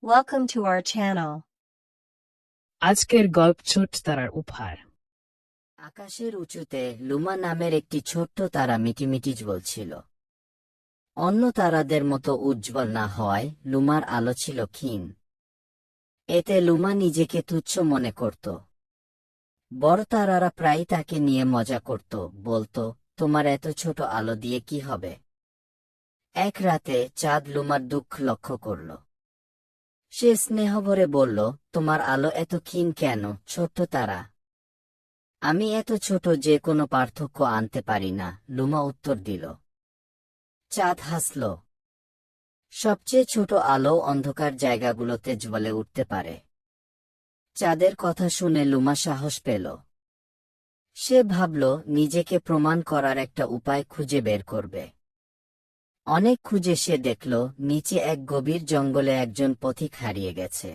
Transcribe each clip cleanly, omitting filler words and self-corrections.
Welcome to our channel. আজকের গল্প ছোট তারার উপহার। আকাশের উঁচুতে লুমা নামের একটি ছোট্ট তারা মিটিমিটি জ্বলছিল। অন্য তারাদের মতো উজ্জ্বল না হওয়ায় লুমার আলো ছিল ক্ষীণ। এতে লুমা নিজেকে তুচ্ছ মনে করত। বড় তারারা প্রায়ই তাকে নিয়ে মজা করত, বলতো, তোমার এত ছোট আলো দিয়ে কি হবে? এক রাতে চাঁদ লুমার দুঃখ লক্ষ্য করল। সে স্নেহভরে বলল, তোমার আলো এত ক্ষীণ কেন, ছোট্ট তারা? আমি এত ছোট যে কোনো পার্থক্য আনতে পারি না, লুমা উত্তর দিল। চাঁদ হাসল। সবচেয়ে ছোট আলো অন্ধকার জায়গাগুলোতে জ্বলে উঠতে পারে। চাঁদের কথা শুনে লুমা সাহস পেল। সে ভাবল নিজেকে প্রমাণ করার একটা উপায় খুঁজে বের করবে। অনেক খুঁজে সে দেখল নিচে এক গভীর জঙ্গলে একজন পথিক হারিয়ে গেছে।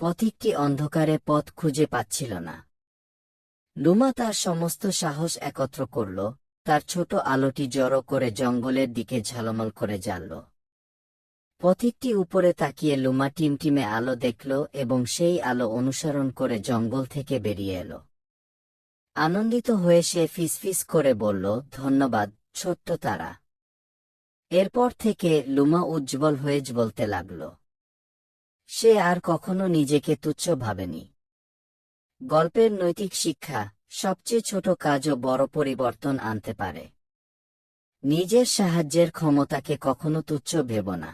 পথিকটি অন্ধকারে পথ খুঁজে পাচ্ছিল না। লুমা তার সমস্ত সাহস একত্র করল, তার ছোট আলোটি জড়ো করে জঙ্গলের দিকে ঝালমল করে জ্বালল। পথিকটি উপরে তাকিয়ে লুমা টিমটিমে আলো দেখল এবং সেই আলো অনুসরণ করে জঙ্গল থেকে বেরিয়ে এল। আনন্দিত হয়ে সে ফিসফিস করে বলল, ধন্যবাদ, ছোট্ট তারা। এরপর থেকে লুমা উজ্জ্বল হয়ে জ্বলতে লাগল। সে আর কখনো নিজেকে তুচ্ছ ভাবেনি। গল্পের নৈতিক শিক্ষা: সবচেয়ে ছোট কাজও বড় পরিবর্তন আনতে পারে। নিজের সাহায্যের ক্ষমতাকে কখনো তুচ্ছ ভেবো না।